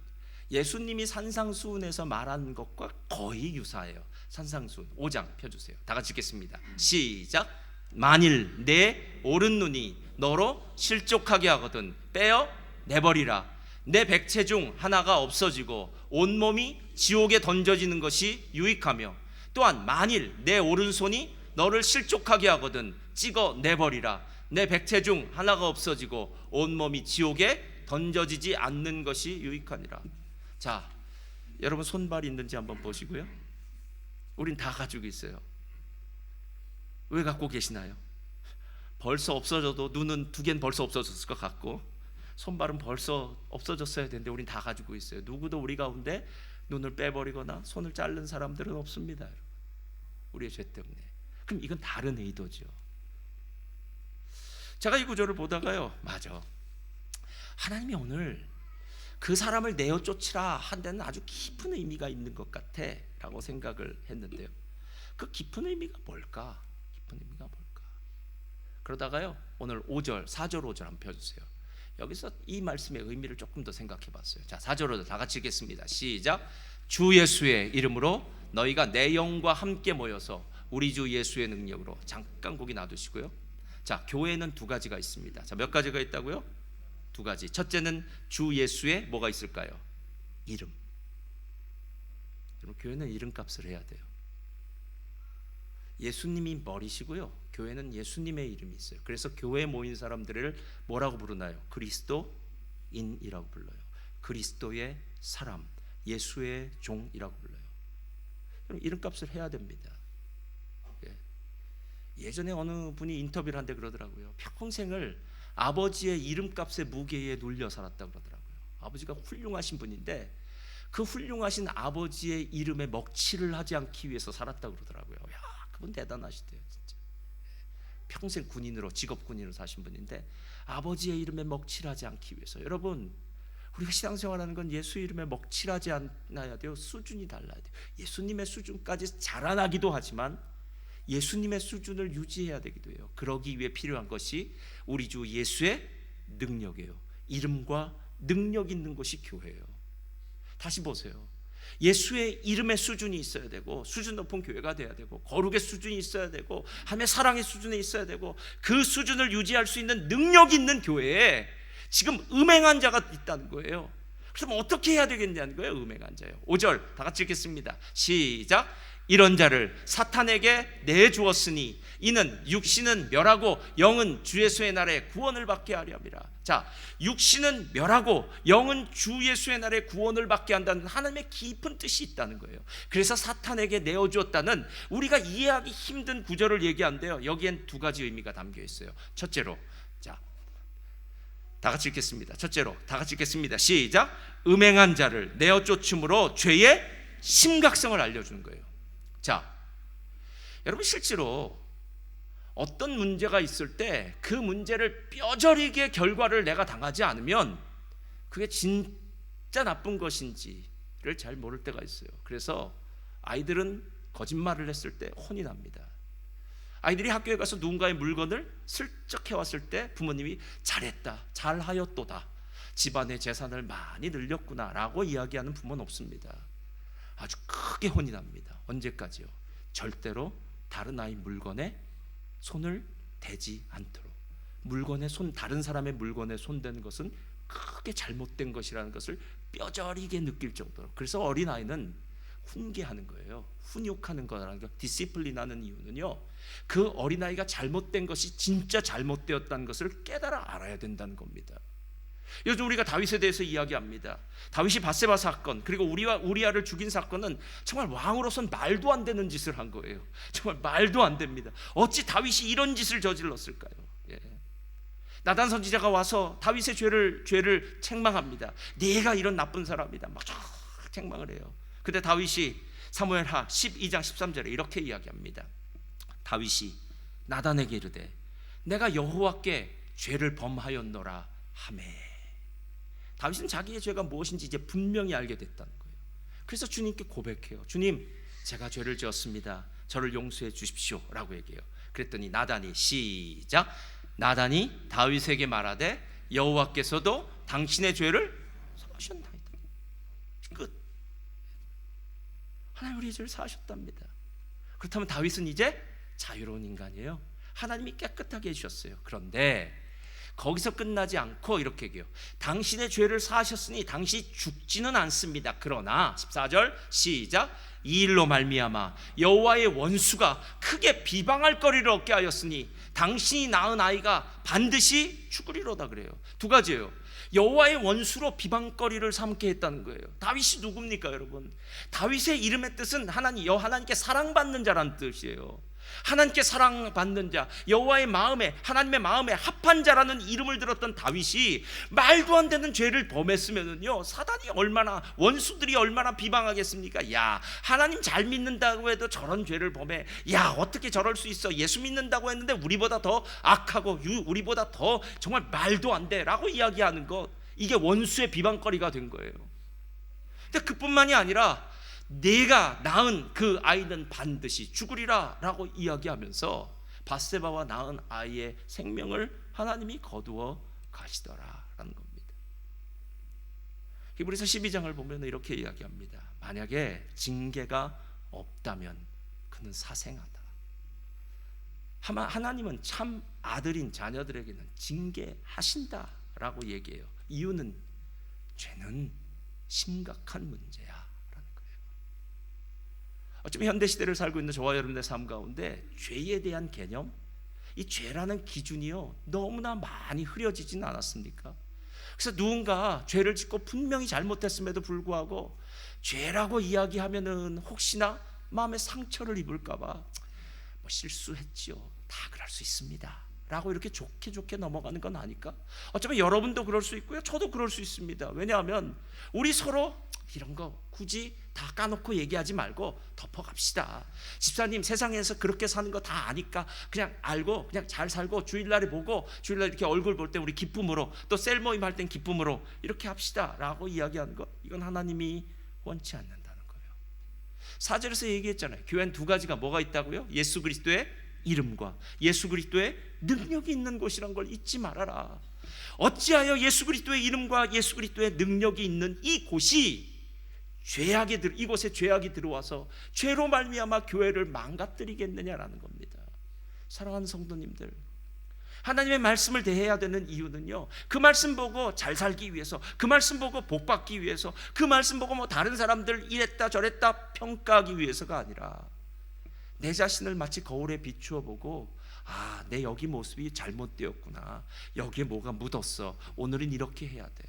예수님이 산상수훈에서 말한 것과 거의 유사해요. 산상수훈 5장 펴주세요. 다 같이 읽겠습니다. 시작. 만일 내 오른눈이 너로 실족하게 하거든 빼어 내버리라. 내 백체 중 하나가 없어지고 온몸이 지옥에 던져지는 것이 유익하며, 또한 만일 내 오른손이 너를 실족하게 하거든 찍어 내버리라. 내 백체 중 하나가 없어지고 온몸이 지옥에 던져지지 않는 것이 유익하니라. 자, 여러분 손발이 있는지 한번 보시고요. 우린 다 가지고 있어요. 왜 갖고 계시나요? 벌써 없어져도 눈은 2개는 벌써 없어졌을 것 같고 손발은 벌써 없어졌어야 되는데 우린 다 가지고 있어요. 누구도 우리 가운데 눈을 빼버리거나 손을 자른 사람들은 없습니다. 우리의 죄 때문에. 그럼 이건 다른 의도죠. 제가 이 구절을 보다가요, 맞아, 하나님이 오늘 그 사람을 내어 쫓으라 한 데는 아주 깊은 의미가 있는 것 같아 라고 생각을 했는데요, 그 깊은 의미가 뭘까? 깊은 의미가 뭘까? 그러다가요 오늘 5절 4절 5절 한번 펴주세요. 여기서 이 말씀의 의미를 조금 더 생각해 봤어요. 자 4절 5절 다 같이 읽겠습니다. 시작. 주 예수의 이름으로 너희가 내 영과 함께 모여서 우리 주 예수의 능력으로. 잠깐 거기 놔두시고요. 자 교회는 두 가지가 있습니다. 자 몇 가지가 있다고요? 두 가지. 첫째는 주 예수의 뭐가 있을까요? 이름. 여러분 교회는 이름값을 해야 돼요. 예수님이 머리시고요 교회는 예수님의 이름이 있어요. 그래서 교회에 모인 사람들을 뭐라고 부르나요? 그리스도인이라고 불러요. 그리스도의 사람, 예수의 종이라고 불러요. 여러분 이름값을 해야 됩니다. 예전에 어느 분이 인터뷰를 한데 그러더라고요. 평생을 아버지의 이름값의 무게에 눌려 살았다고 그러더라고요. 아버지가 훌륭하신 분인데 그 훌륭하신 아버지의 이름에 먹칠을 하지 않기 위해서 살았다고 그러더라고요. 야, 그분 대단하시대요 진짜. 평생 군인으로 직업 군인으로 사신 분인데 아버지의 이름에 먹칠하지 않기 위해서. 여러분 우리가 신앙생활하는 건 예수 이름에 먹칠하지 않아야 돼요. 수준이 달라야 돼요. 예수님의 수준까지 자라나기도 하지만 예수님의 수준을 유지해야 되기도 해요. 그러기 위해 필요한 것이 우리 주 예수의 능력이에요. 이름과 능력 있는 것이 교회예요. 다시 보세요. 예수의 이름의 수준이 있어야 되고 수준 높은 교회가 돼야 되고 거룩의 수준이 있어야 되고 하나님의 사랑의 수준이 있어야 되고 그 수준을 유지할 수 있는 능력 있는 교회에 지금 음행한 자가 있다는 거예요. 그럼 어떻게 해야 되겠냐는 거예요. 음행한 자예요. 5절 다 같이 읽겠습니다. 시작. 이런 자를 사탄에게 내주었으니 이는 육신은 멸하고 영은 주 예수의 날에 구원을 받게 하려 함이라. 자, 육신은 멸하고 영은 주 예수의 날에 구원을 받게 한다는 하나님의 깊은 뜻이 있다는 거예요. 그래서 사탄에게 내어주었다는 우리가 이해하기 힘든 구절을 얘기하는데요, 여기엔 두 가지 의미가 담겨 있어요. 첫째로, 자, 다 같이 읽겠습니다. 첫째로, 다 같이 읽겠습니다. 시작. 음행한 자를 내어 쫓음으로 죄의 심각성을 알려주는 거예요. 자, 여러분 실제로 어떤 문제가 있을 때 그 문제를 뼈저리게 결과를 내가 당하지 않으면 그게 진짜 나쁜 것인지를 잘 모를 때가 있어요. 그래서 아이들은 거짓말을 했을 때 혼이 납니다. 아이들이 학교에 가서 누군가의 물건을 슬쩍 해왔을 때 부모님이 잘했다, 잘하였도다, 집안의 재산을 많이 늘렸구나 라고 이야기하는 부모는 없습니다. 아주 크게 혼이 납니다. 언제까지요? 절대로 다른 아이 물건에 손을 대지 않도록. 물건에 다른 사람의 물건에 손대는 것은 크게 잘못된 것이라는 것을 뼈저리게 느낄 정도로. 그래서 어린아이는 훈계하는 거예요. 훈육하는 거라는 거. 디시플린하는 이유는요, 그 어린아이가 잘못된 것이 진짜 잘못되었다는 것을 깨달아 알아야 된다는 겁니다. 요즘 우리가 다윗에 대해서 이야기합니다. 다윗이 밧세바 사건, 그리고 우리아를 죽인 사건은 정말 왕으로선 말도 안 되는 짓을 한 거예요. 정말 말도 안 됩니다. 어찌 다윗이 이런 짓을 저질렀을까요? 예. 나단 선지자가 와서 다윗의 죄를 책망합니다. 네가 이런 나쁜 사람이다, 막 책망을 해요. 근데 다윗이 사무엘하 12장 13절에 이렇게 이야기합니다. 다윗이 나단에게 이르되 내가 여호와께 죄를 범하였노라 하매. 다윗은 자기의 죄가 무엇인지 이제 분명히 알게 됐다는 거예요. 그래서 주님께 고백해요. 주님, 제가 죄를 지었습니다. 저를 용서해 주십시오 라고 얘기해요. 그랬더니 나단이, 시작, 나단이 다윗에게 말하되 여호와께서도 당신의 죄를 사하셨나이다. 끝. 하나님 우리의 죄를 사하셨답니다. 그렇다면 다윗은 이제 자유로운 인간이에요. 하나님이 깨끗하게 해주셨어요. 그런데 거기서 끝나지 않고 이렇게 얘기해요. 당신의 죄를 사하셨으니 당신이 죽지는 않습니다. 그러나 14절 시작. 이 일로 말미암아 여호와의 원수가 크게 비방할 거리를 얻게 하였으니 당신이 낳은 아이가 반드시 죽으리로다. 그래요. 두 가지예요. 여호와의 원수로 비방거리를 삼게 했다는 거예요. 다윗이 누굽니까 여러분? 다윗의 이름의 뜻은 하나님께 사랑받는 자라는 뜻이에요. 하나님께 사랑받는 자, 여호와의 마음에, 하나님의 마음에 합한 자라는 이름을 들었던 다윗이 말도 안 되는 죄를 범했으면은요, 사단이 얼마나, 원수들이 얼마나 비방하겠습니까? 야, 하나님 잘 믿는다고 해도 저런 죄를 범해. 야, 어떻게 저럴 수 있어? 예수 믿는다고 했는데 우리보다 더 악하고 우리보다 더 정말 말도 안 돼 라고 이야기하는 것, 이게 원수의 비방거리가 된 거예요. 근데 그뿐만이 아니라 내가 낳은 그 아이는 반드시 죽으리라 라고 이야기하면서 밧세바와 낳은 아이의 생명을 하나님이 거두어 가시더라라는 겁니다. 히브리서 12장을 보면 이렇게 이야기합니다. 만약에 징계가 없다면 그는 사생하다. 하나님은 참 아들인 자녀들에게는 징계하신다라고 얘기해요. 이유는 죄는 심각한 문제야라는 거예요. 어쩌면 현대 시대를 살고 있는 저와 여러분의 삶 가운데 죄에 대한 개념, 이 죄라는 기준이요 너무나 많이 흐려지진 않았습니까? 그래서 누군가 죄를 짓고 분명히 잘못했음에도 불구하고 죄라고 이야기하면은 혹시나 마음에 상처를 입을까봐 뭐 실수했지요, 다 그럴 수 있습니다 라고 이렇게 좋게 넘어가는 건 아닐까? 어쩌면 여러분도 그럴 수 있고요, 저도 그럴 수 있습니다. 왜냐하면 우리 서로 이런 거 굳이 다 까놓고 얘기하지 말고 덮어갑시다. 집사님, 세상에서 그렇게 사는 거 다 아니까 그냥 알고 그냥 잘 살고 주일날에 보고 주일날 이렇게 얼굴 볼 때 우리 기쁨으로, 또 셀 모임 할 땐 기쁨으로 이렇게 합시다 라고 이야기하는 거, 이건 하나님이 원치 않는다는 거예요. 4절에서 얘기했잖아요. 교회는 두 가지가 뭐가 있다고요? 예수 그리스도의 이름과 예수 그리스도의 능력이 있는 곳이란 걸 잊지 말아라. 어찌하여 예수 그리스도의 이름과 예수 그리스도의 능력이 있는 이 곳이 이곳에 죄악이 들어와서 죄로 말미암아 교회를 망가뜨리겠느냐라는 겁니다. 사랑하는 성도님들, 하나님의 말씀을 대해야 되는 이유는요, 그 말씀 보고 잘 살기 위해서, 그 말씀 보고 복 받기 위해서, 그 말씀 보고 뭐 다른 사람들 이랬다 저랬다 평가하기 위해서가 아니라 내 자신을 마치 거울에 비추어 보고, 아, 내 여기 모습이 잘못되었구나, 여기에 뭐가 묻었어, 오늘은 이렇게 해야 돼.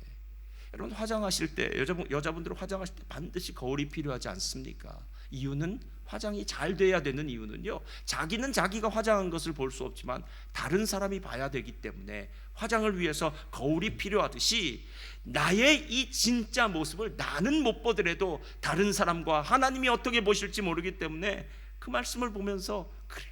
여러분, 화장하실 때, 여자분들은 화장하실 때 반드시 거울이 필요하지 않습니까? 이유는, 화장이 잘 돼야 되는 이유는요, 자기는 자기가 화장한 것을 볼 수 없지만 다른 사람이 봐야 되기 때문에 화장을 위해서 거울이 필요하듯이 나의 이 진짜 모습을 나는 못 보더라도 다른 사람과 하나님이 어떻게 보실지 모르기 때문에 그 말씀을 보면서, 그래,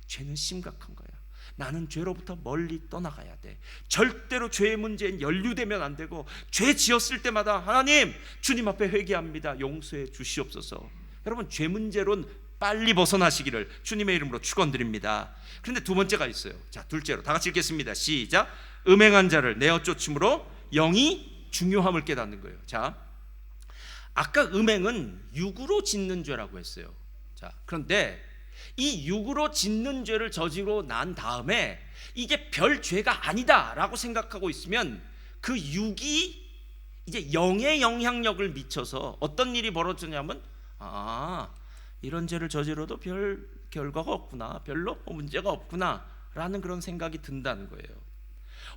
죄는 심각한 거야, 나는 죄로부터 멀리 떠나가야 돼, 절대로 죄의 문제엔 연루되면 안 되고, 죄 지었을 때마다 하나님, 주님 앞에 회개합니다, 용서해 주시옵소서. 여러분, 죄 문제론 빨리 벗어나시기를 주님의 이름으로 축원드립니다. 그런데 두 번째가 있어요. 자, 둘째로 다 같이 읽겠습니다. 시작. 음행한 자를 내어 쫓음으로 영이 중요함을 깨닫는 거예요. 자, 아까 음행은 육으로 짓는 죄라고 했어요. 자, 그런데 이 육으로 짓는 죄를 저지르고 난 다음에 이게 별 죄가 아니다라고 생각하고 있으면 그 육이 이제 영의 영향력을 미쳐서 어떤 일이 벌어지냐면, 아, 이런 죄를 저지러도 별 결과가 없구나, 별로 문제가 없구나 라는 그런 생각이 든다는 거예요.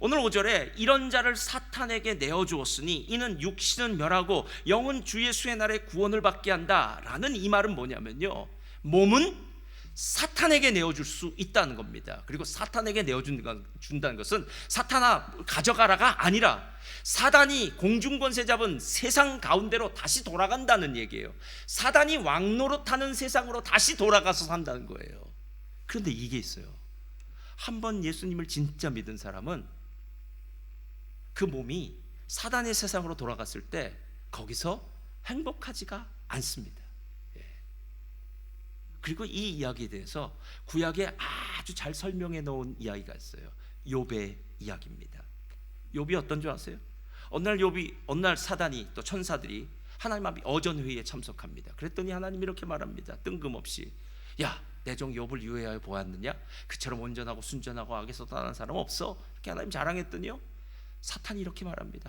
오늘 5절에 이런 자를 사탄에게 내어주었으니 이는 육신은 멸하고 영은 주 예수의 날에 구원을 받게 한다 라는 이 말은 뭐냐면요, 몸은 사탄에게 내어줄 수 있다는 겁니다. 그리고 사탄에게 내어준다는 것은 사탄아 가져가라가 아니라 사단이 공중권세 잡은 세상 가운데로 다시 돌아간다는 얘기예요. 사단이 왕노릇하는 세상으로 다시 돌아가서 산다는 거예요. 그런데 이게 있어요. 한번 예수님을 진짜 믿은 사람은 그 몸이 사단의 세상으로 돌아갔을 때 거기서 행복하지가 않습니다. 그리고 이 이야기에 대해서 구약에 아주 잘 설명해 놓은 이야기가 있어요. 욥의 이야기입니다. 욥이 어떤 줄 아세요? 어느 날 사단이, 또 천사들이 하나님 앞에 어전회의에 참석합니다. 그랬더니 하나님이 이렇게 말합니다. 뜬금없이, 야, 내 종 욥을 유해하여 보았느냐? 그처럼 온전하고 순전하고 악에서 떠난 사람 없어? 이렇게 하나님 자랑했더니요, 사탄이 이렇게 말합니다.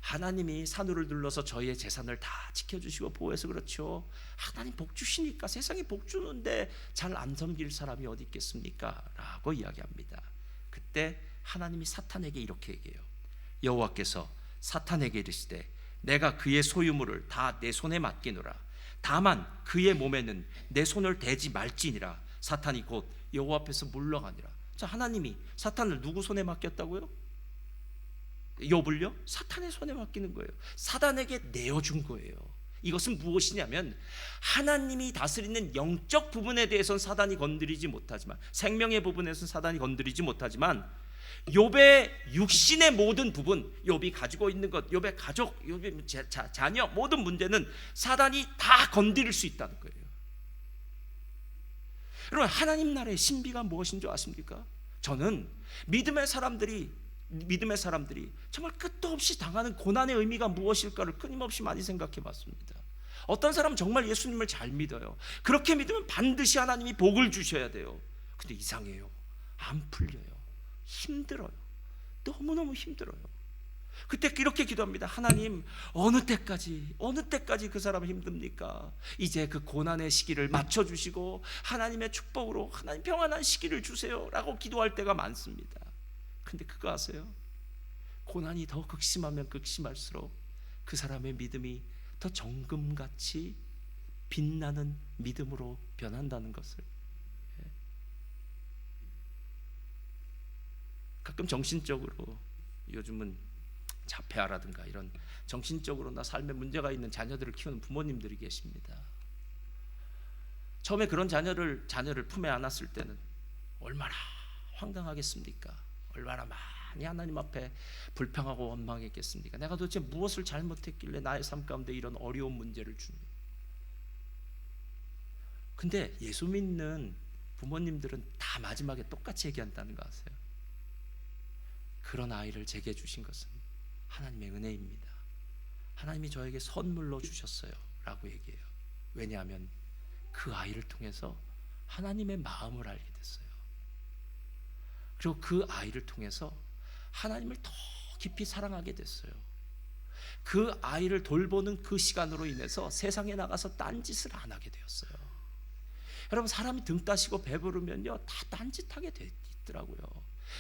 하나님이 산후를 둘러서 저희의 재산을 다 지켜주시고 보호해서 그렇죠. 하나님 복 주시니까, 세상에 복 주는데 잘 안 섬길 사람이 어디 있겠습니까? 라고 이야기합니다. 그때 하나님이 사탄에게 이렇게 얘기해요. 여호와께서 사탄에게 이르시되 내가 그의 소유물을 다 내 손에 맡기노라. 다만 그의 몸에는 내 손을 대지 말지니라. 사탄이 곧 여호와 앞에서 물러가니라. 자, 하나님이 사탄을 누구 손에 맡겼다고요? 욥을요? 사탄의 손에 맡기는 거예요. 사단에게 내어준 거예요. 이것은 무엇이냐면, 하나님이 다스리는 영적 부분에 대해서는 사단이 건드리지 못하지만, 생명의 부분에서는 사단이 건드리지 못하지만, 욥의 육신의 모든 부분, 욥이 가지고 있는 것, 욥의 가족, 욥의 자녀, 모든 문제는 사단이 다 건드릴 수 있다는 거예요. 여러분, 하나님 나라의 신비가 무엇인 줄 아십니까? 저는 믿음의 사람들이 정말 끝도 없이 당하는 고난의 의미가 무엇일까를 끊임없이 많이 생각해 봤습니다. 어떤 사람은 정말 예수님을 잘 믿어요. 그렇게 믿으면 반드시 하나님이 복을 주셔야 돼요. 근데 이상해요. 안 풀려요. 힘들어요. 너무너무 힘들어요. 그때 이렇게 기도합니다. 하나님, 어느 때까지 그 사람이 힘듭니까? 이제 그 고난의 시기를 맞춰주시고 하나님의 축복으로 하나님 평안한 시기를 주세요 라고 기도할 때가 많습니다. 근데 그거 아세요? 고난이 더 극심하면 극심할수록 그 사람의 믿음이 더 정금같이 빛나는 믿음으로 변한다는 것을. 가끔 정신적으로, 요즘은 자폐아라든가 이런 정신적으로나 삶에 문제가 있는 자녀들을 키우는 부모님들이 계십니다. 처음에 그런 자녀를 품에 안았을 때는 얼마나 황당하겠습니까? 얼마나 많이 하나님 앞에 불평하고 원망했겠습니까? 내가 도대체 무엇을 잘못했길래 나의 삶 가운데 이런 어려운 문제를 주니? 근데 예수 믿는 부모님들은 다 마지막에 똑같이 얘기한다는 거 아세요? 그런 아이를 제게 주신 것은 하나님의 은혜입니다. 하나님이 저에게 선물로 주셨어요 라고 얘기해요. 왜냐하면 그 아이를 통해서 하나님의 마음을 알게 됐어요. 그리고 그 아이를 통해서 하나님을 더 깊이 사랑하게 됐어요. 그 아이를 돌보는 그 시간으로 인해서 세상에 나가서 딴짓을 안 하게 되었어요. 여러분, 사람이 등 따시고 배부르면요 다 딴짓하게 돼 있더라고요.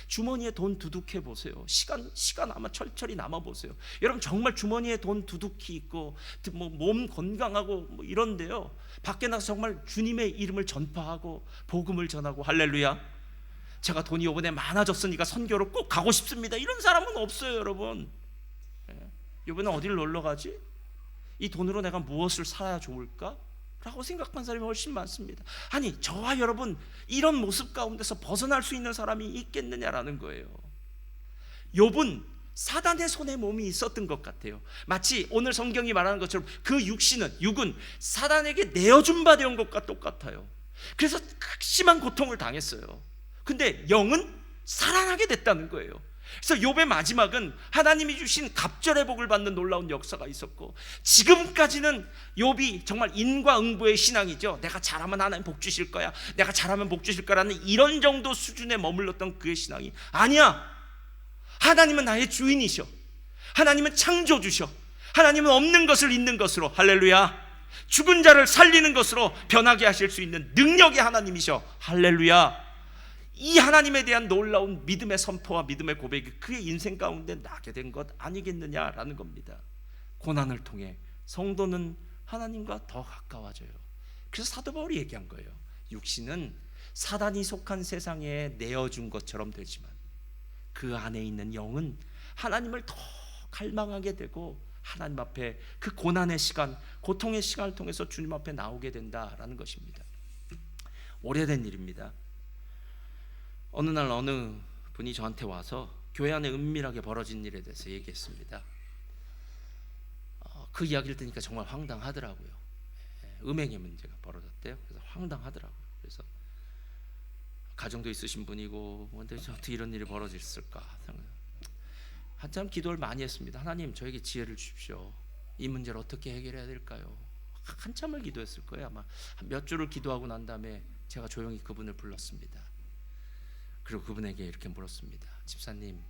주머니에 돈 두둑해 보세요. 시간 아마 철철이 남아 보세요. 여러분, 정말 주머니에 돈 두둑히 있고 몸 건강하고 이런데요, 밖에 나가서 정말 주님의 이름을 전파하고 복음을 전하고 할렐루야, 제가 돈이 이번에 많아졌으니까 선교로 꼭 가고 싶습니다, 이런 사람은 없어요. 여러분, 이번에 어디를 놀러 가지? 이 돈으로 내가 무엇을 사야 좋을까? 라고 생각한 사람이 훨씬 많습니다. 아니, 저와 여러분 이런 모습 가운데서 벗어날 수 있는 사람이 있겠느냐라는 거예요. 욥은 사단의 손에 몸이 있었던 것 같아요. 마치 오늘 성경이 말하는 것처럼 그 육은 사단에게 내어준 바 되온 것과 똑같아요. 그래서 극심한 고통을 당했어요. 근데 영은 살아나게 됐다는 거예요. 그래서 욥의 마지막은 하나님이 주신 갑절의 복을 받는 놀라운 역사가 있었고, 지금까지는 욥이 정말 인과응보의 신앙이죠. 내가 잘하면 하나님 복 주실 거야, 내가 잘하면 복 주실 거라는 이런 정도 수준에 머물렀던 그의 신앙이 아니야. 하나님은 나의 주인이셔. 하나님은 창조주셔. 하나님은 없는 것을 있는 것으로, 할렐루야, 죽은 자를 살리는 것으로 변하게 하실 수 있는 능력의 하나님이셔. 할렐루야. 이 하나님에 대한 놀라운 믿음의 선포와 믿음의 고백이 그의 인생 가운데 나게 된 것 아니겠느냐라는 겁니다. 고난을 통해 성도는 하나님과 더 가까워져요. 그래서 사도 바울이 얘기한 거예요. 육신은 사단이 속한 세상에 내어준 것처럼 되지만 그 안에 있는 영은 하나님을 더 갈망하게 되고 하나님 앞에 그 고난의 시간, 고통의 시간을 통해서 주님 앞에 나오게 된다라는 것입니다. 오래된 일입니다. 어느 날 어느 분이 저한테 와서 교회 안에 은밀하게 벌어진 일에 대해서 얘기했습니다. 그 이야기를 들으니까 정말 황당하더라고요. 음행의 문제가 벌어졌대요. 그래서 황당하더라고요. 그래서 가정도 있으신 분이고, 근데 어떻게 이런 일이 벌어졌을까? 한참 기도를 많이 했습니다. 하나님, 저에게 지혜를 주십시오. 이 문제를 어떻게 해결해야 될까요? 한참을 기도했을 거예요. 아마 몇 주를 기도하고 난 다음에 제가 조용히 그분을 불렀습니다. 그리고 그분에게 이렇게 물었습니다. 집사님,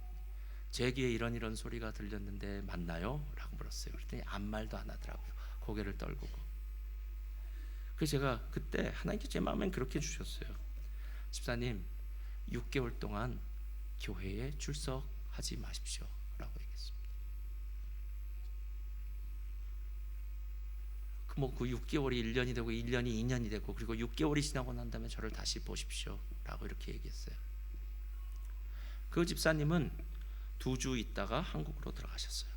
제 귀에 이런 소리가 들렸는데 맞나요? 라고 물었어요. 그랬더니 아무 말도 안 하더라고요. 고개를 떨구고. 그래서 제가 그때 하나님께 제 마음엔 그렇게 주셨어요. 집사님, 6개월 동안 교회에 출석하지 마십시오 라고 얘기했습니다. 그 6개월이 1년이 되고 1년이 2년이 되고, 그리고 6개월이 지나고 난 다음에 저를 다시 보십시오 라고 이렇게 얘기했어요. 그 집사님은 2주 있다가 한국으로 들어가셨어요.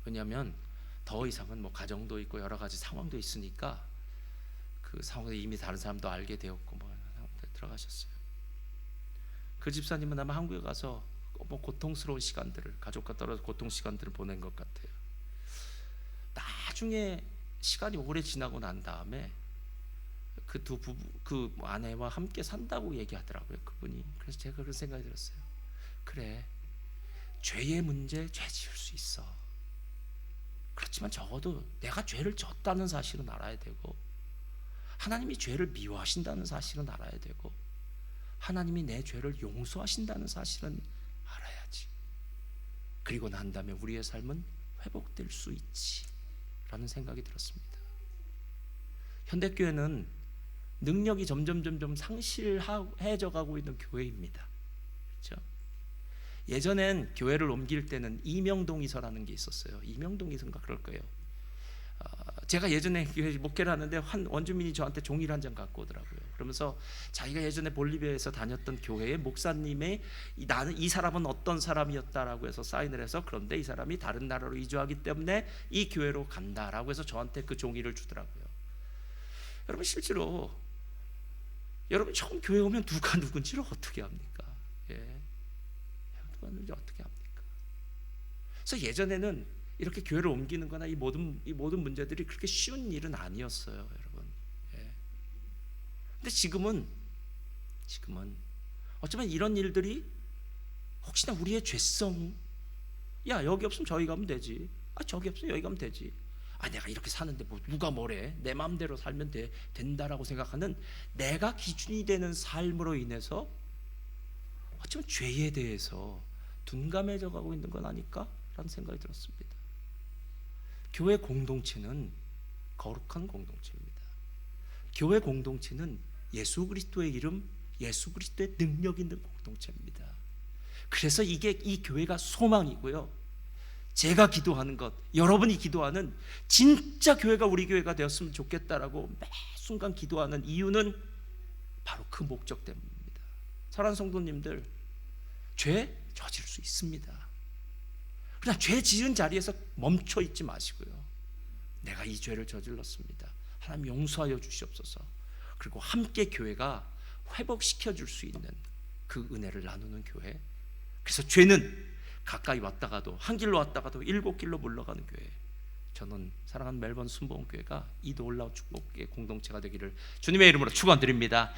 왜냐하면 더 이상은 가정도 있고 여러 가지 상황도 있으니까 그 상황에 이미 다른 사람도 알게 되었고 들어가셨어요. 그 집사님은 아마 한국에 가서 고통스러운 시간들을, 가족과 떨어져 고통 시간들을 보낸 것 같아요. 나중에 시간이 오래 지나고 난 다음에 그 두 부부 그 아내와 함께 산다고 얘기하더라고요, 그분이. 그래서 제가 그런 생각이 들었어요. 그래, 죄의 문제 죄 지을 수 있어. 그렇지만 적어도 내가 죄를 졌다는 사실은 알아야 되고, 하나님이 죄를 미워하신다는 사실은 알아야 되고, 하나님이 내 죄를 용서하신다는 사실은 알아야지. 그리고 난 다음에 우리의 삶은 회복될 수 있지 라는 생각이 들었습니다. 현대교회는 능력이 점점 상실해져 가고 있는 교회입니다. 그렇죠? 예전엔 교회를 옮길 때는 이명동의서라는 게 있었어요. 이명동의서인가 그럴 거예요. 제가 예전에 교회 목회를 하는데 한 원주민이 저한테 종이를 한 장 갖고 오더라고요. 그러면서 자기가 예전에 볼리비아에서 다녔던 교회의 목사님의 나는 이 사람은 어떤 사람이었다라고 해서 사인을 해서, 그런데 이 사람이 다른 나라로 이주하기 때문에 이 교회로 간다라고 해서 저한테 그 종이를 주더라고요. 여러분, 실제로 여러분 처음 교회 오면 누가 누군지를 어떻게 합니까? 누가 누군지 어떻게 합니까? 그래서 예전에는 이렇게 교회를 옮기는 거나 이 모든 문제들이 그렇게 쉬운 일은 아니었어요, 여러분. 근데 지금은 어쩌면 이런 일들이 혹시나 우리의 죄성, 야 여기 없으면 저기 가면 되지, 저기 없으면 여기 가면 되지, 내가 이렇게 사는데 뭐 누가 뭐래, 내 마음대로 살면 된다라고 생각하는 내가 기준이 되는 삶으로 인해서 어쩌면 죄에 대해서 둔감해져 가고 있는 건 아닐까라는 생각이 들었습니다. 교회 공동체는 거룩한 공동체입니다. 교회 공동체는 예수 그리스도의 이름, 예수 그리스도의 능력 있는 공동체입니다. 그래서 이게 이 교회가 소망이고요. 제가 기도하는 것, 여러분이 기도하는 진짜 교회가 우리 교회가 되었으면 좋겠다라고 매 순간 기도하는 이유는 바로 그 목적 때문입니다. 사랑하는 성도님들, 죄 저질 수 있습니다. 그러나 죄 지은 자리에서 멈춰 있지 마시고요. 내가 이 죄를 저질렀습니다. 하나님 용서하여 주시옵소서. 그리고 함께 교회가 회복시켜 줄 수 있는 그 은혜를 나누는 교회. 그래서 죄는 가까이 왔다가도, 한 길로 왔다가도 7길로 물러가는 교회. 저는 사랑하는 멜번 순복음교회가 이 놀라운 축복의 공동체가 되기를 주님의 이름으로 축원드립니다.